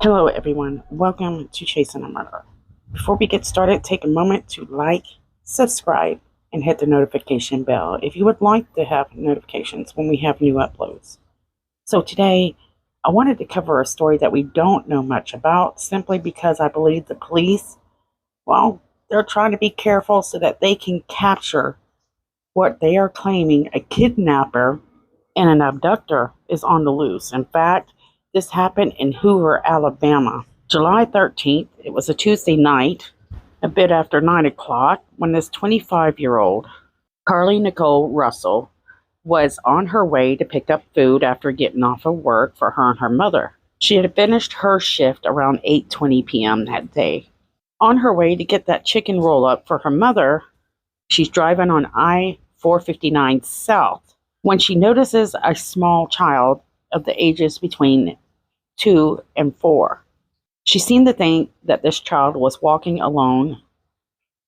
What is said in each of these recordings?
Hello everyone, welcome to Chasing a Murder. Before we get started, take a moment to like, subscribe, and hit the notification bell if you would like to have notifications when we have new uploads. So today, I wanted to cover a story that we don't know much about simply because I believe the police, well, they're trying to be careful so that they can capture what they are claiming a kidnapper and an abductor is on the loose. In fact, this happened in Hoover, Alabama. July 13th, it was a Tuesday night, a bit after 9 o'clock, when this 25-year-old Carlee Russell was on her way to pick up food after getting off of work for her and her mother. She had finished her shift around 8:20 p.m. that day. On her way to get that chicken roll-up for her mother, she's driving on I-459 South when she notices a small child of the ages between 2 and 4. She seemed to think that this child was walking alone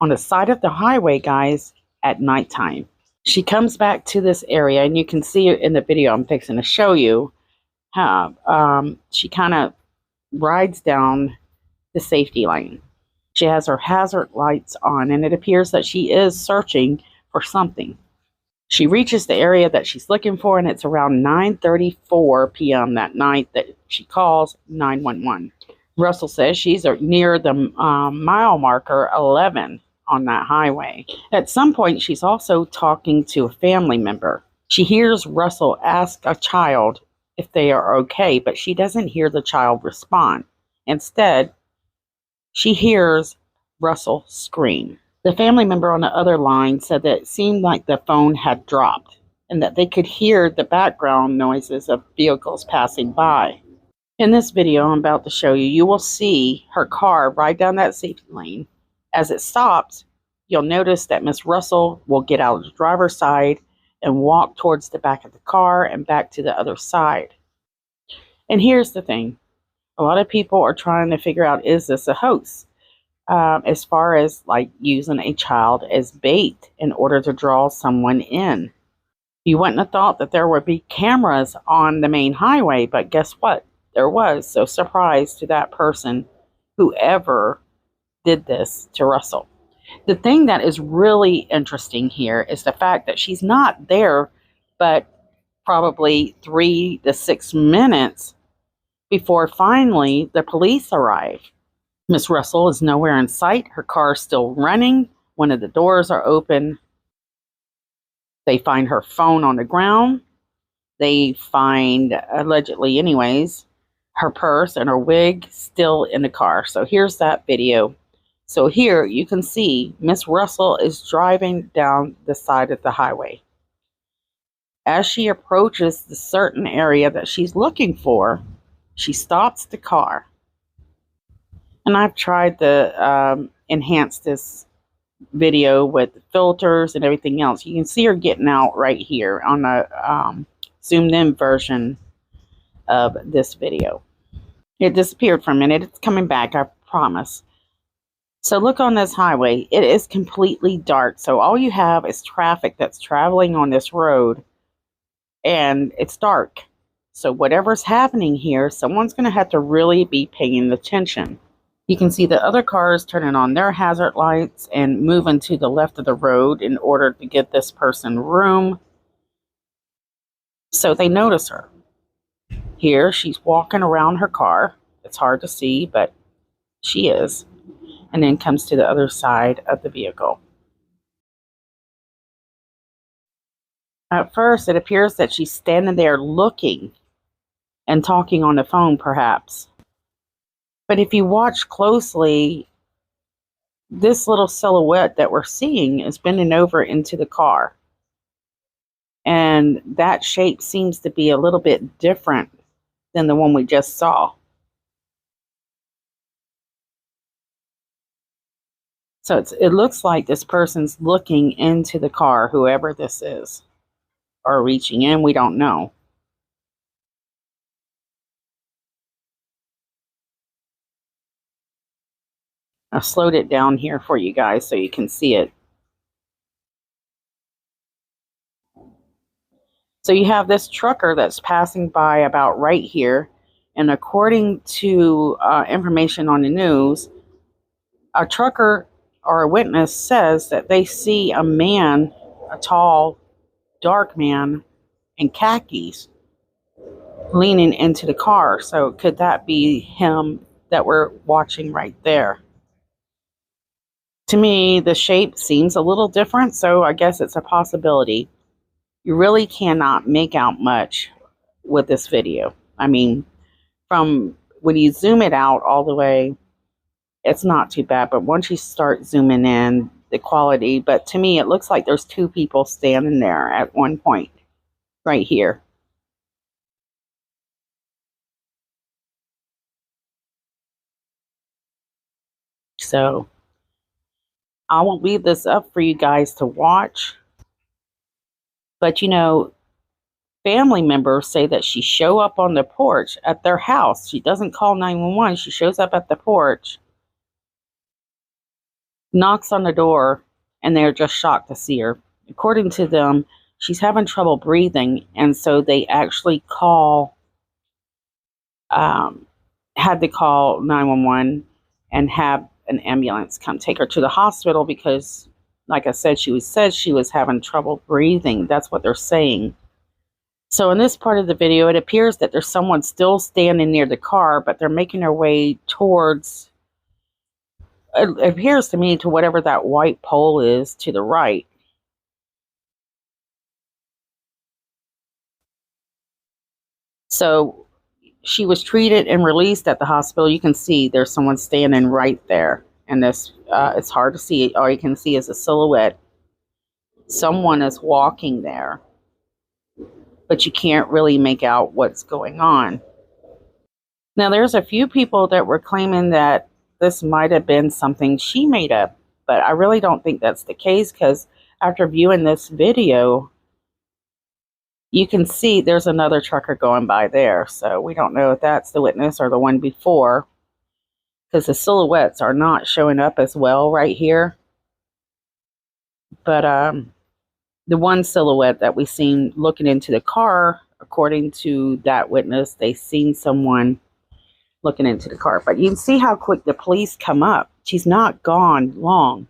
on the side of the highway, guys, at nighttime. She comes back to this area, and you can see it in the video I'm fixing to show you how she kind of rides down the safety lane. She has her hazard lights on, and it appears that she is searching for something. She reaches the area that she's looking for, and it's around 9:34 p.m. that night that she calls 911. Russell says she's near the mile marker 11 on that highway. At some point, she's also talking to a family member. She hears Russell ask a child if they are okay, but she doesn't hear the child respond. Instead, she hears Russell scream. The family member on the other line said that it seemed like the phone had dropped and that they could hear the background noises of vehicles passing by. In this video I'm about to show you, you will see her car ride down that safety lane. As it stops, you'll notice that Miss Russell will get out of the driver's side and walk towards the back of the car and back to the other side. And here's the thing. A lot of people are trying to figure out, is this a hoax? As far as like using a child as bait in order to draw someone in. You wouldn't have thought that there would be cameras on the main highway, but guess what? There was. So surprise to that person, whoever did this to Russell. The thing that is really interesting here is the fact that she's not there, but probably 3 to 6 minutes before finally the police arrive. Miss Russell is nowhere in sight. Her car is still running. One of the doors are open. They find her phone on the ground. They find, allegedly anyways, her purse and her wig still in the car. So here's that video. So here you can see Miss Russell is driving down the side of the highway. As she approaches the certain area that she's looking for, she stops the car. And I've tried to enhance this video with filters and everything else. You can see her getting out right here on the zoomed in version of this video. It disappeared for a minute. It's coming back, I promise. So look on this highway. It is completely dark. So all you have is traffic that's traveling on this road. And it's dark. So whatever's happening here, someone's going to have to really be paying attention. You can see the other cars turning on their hazard lights and moving to the left of the road in order to give this person room. So they notice her. Here, she's walking around her car. It's hard to see, but she is. And then comes to the other side of the vehicle. At first, it appears that she's standing there looking and talking on the phone, perhaps. But if you watch closely, this little silhouette that we're seeing is bending over into the car. And that shape seems to be a little bit different than the one we just saw. So it looks like this person's looking into the car, whoever this is, or reaching in, we don't know. I slowed it down here for you guys so you can see it. So you have this trucker that's passing by about right here, And according to information on the news, a trucker or a witness says that they see a man, a tall, dark man in khakis, leaning into the car. So could that be him that we're watching right there? To me, the shape seems a little different, so I guess it's a possibility. You really cannot make out much with this video. I mean, from when you zoom it out all the way, it's not too bad, but once you start zooming in, the quality, but to me, it looks like there's two people standing there at one point, right here. So I will leave this up for you guys to watch. But you know, family members say that she show up on the porch at their house. She doesn't call 911. She shows up at the porch, knocks on the door, and they're just shocked to see her. According to them, she's having trouble breathing, and so they actually had to call 911 and have an ambulance come take her to the hospital because, like I said, she was having trouble breathing. That's what they're saying. So in this part of the video, it appears that there's someone still standing near the car, but they're making their way towards, it appears to me, to whatever that white pole is to the right. So she was treated and released at the hospital. You can see there's someone standing right there. And this, it's hard to see. All you can see is a silhouette. Someone is walking there, but you can't really make out what's going on. Now, there's a few people that were claiming that this might have been something she made up, but I really don't think that's the case, because after viewing this video, you can see there's another trucker going by there. So we don't know if that's the witness or the one before, because the silhouettes are not showing up as well right here. But the one silhouette that we seen looking into the car, according to that witness, they seen someone looking into the car. But you can see how quick the police come up. She's not gone long.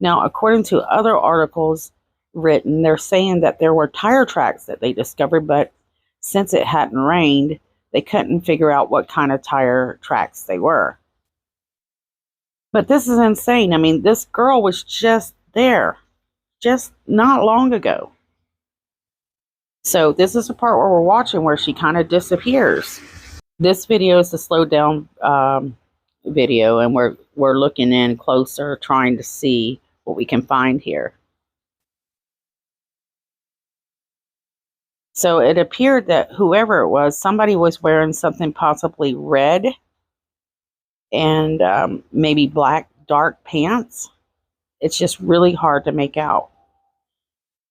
Now, according to other articles written, they're saying that there were tire tracks that they discovered, but since it hadn't rained, they couldn't figure out what kind of tire tracks they were. But this is insane. I mean, this girl was just there, just not long ago. So this is the part where we're watching where she kind of disappears. This video is the slowed down video, and we're looking in closer, trying to see what we can find here. So it appeared that whoever it was, somebody was wearing something possibly red and maybe black dark pants. It's just really hard to make out.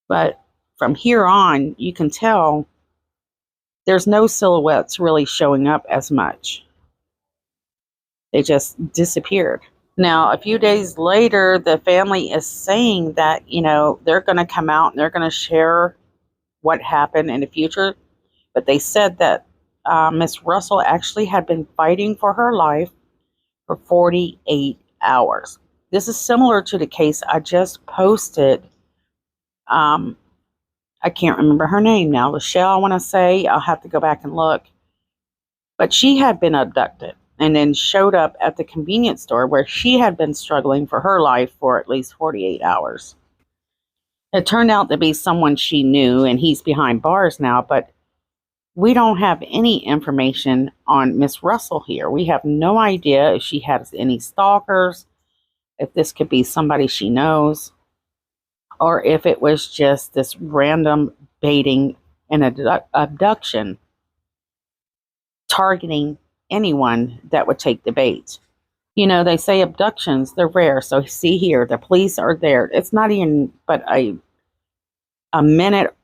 But from here on, you can tell there's no silhouettes really showing up as much. They just disappeared. Now, a few days later, the family is saying that, you know, they're going to come out and they're going to share what happened in the future. But they said that Miss Russell actually had been fighting for her life for 48 hours. This is similar to the case I just posted. I can't remember her name now. Nichole, I want to say. I'll have to go back and look. But she had been abducted and then showed up at the convenience store where she had been struggling for her life for at least 48 hours. It turned out to be someone she knew, and he's behind bars now, but we don't have any information on Miss Russell here. We have no idea if she has any stalkers, if this could be somebody she knows, or if it was just this random baiting and abduction targeting anyone that would take the bait. You know, they say abductions, they're rare. So see here, the police are there. It's not even but a minute,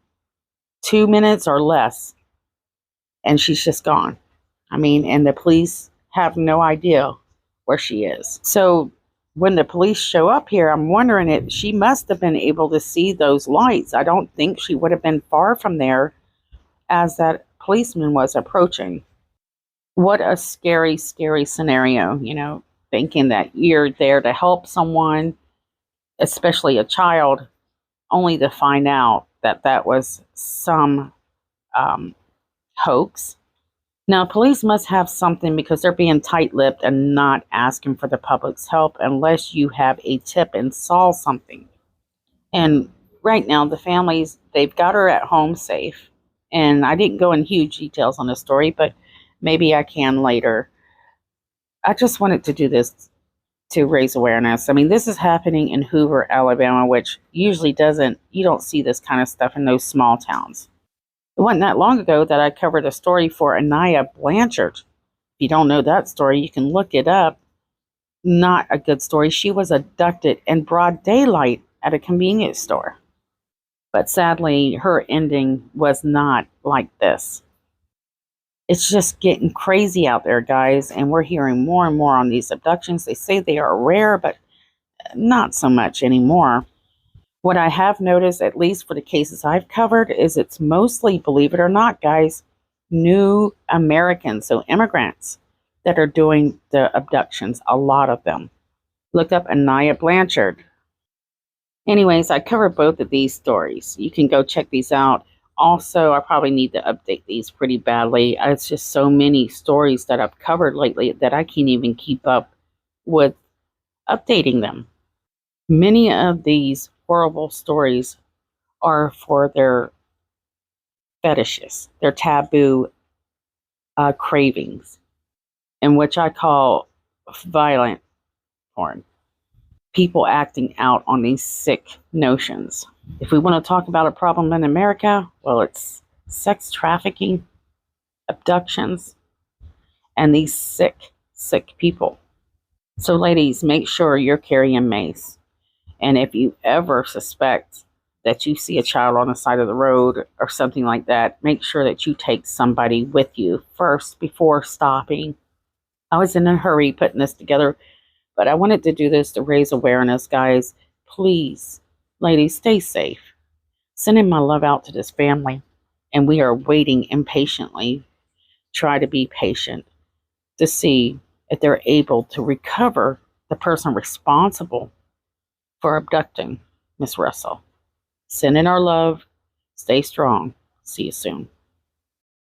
2 minutes or less, and she's just gone. I mean, and the police have no idea where she is. So when the police show up here, I'm wondering if she must have been able to see those lights. I don't think she would have been far from there as that policeman was approaching. What a scary, scary scenario, thinking that you're there to help someone, especially a child, only to find out that that was some um, hoax. Now, police must have something because they're being tight lipped and not asking for the public's help unless you have a tip and saw something. And right now, the families, they've got her at home safe. And I didn't go in huge details on the story, but maybe I can later. I just wanted to do this to raise awareness. I mean, this is happening in Hoover, Alabama, which usually you don't see this kind of stuff in those small towns. It wasn't that long ago that I covered a story for Anaya Blanchard. If you don't know that story, you can look it up. Not a good story. She was abducted in broad daylight at a convenience store. But sadly, her ending was not like this. It's just getting crazy out there, guys, and we're hearing more and more on these abductions. They say they are rare, but not so much anymore. What I have noticed, at least for the cases I've covered, is it's mostly, believe it or not, guys, new Americans, so immigrants, that are doing the abductions, a lot of them. Look up Anaya Blanchard. Anyways, I covered both of these stories. You can go check these out. Also, I probably need to update these pretty badly. It's just so many stories that I've covered lately that I can't even keep up with updating them. Many of these horrible stories are for their fetishes, their taboo cravings, and which I call violent porn. People acting out on these sick notions. If we want to talk about a problem in America, well, it's sex trafficking, abductions, and these sick, sick people. So, ladies, make sure you're carrying mace. And if you ever suspect that you see a child on the side of the road or something like that, make sure that you take somebody with you first before stopping. I was in a hurry putting this together, but I wanted to do this to raise awareness, guys. Please, ladies, stay safe. Sending my love out to this family, and we are waiting impatiently. Try to be patient to see if they're able to recover the person responsible for abducting Miss Russell. Send in our love. Stay strong. See you soon.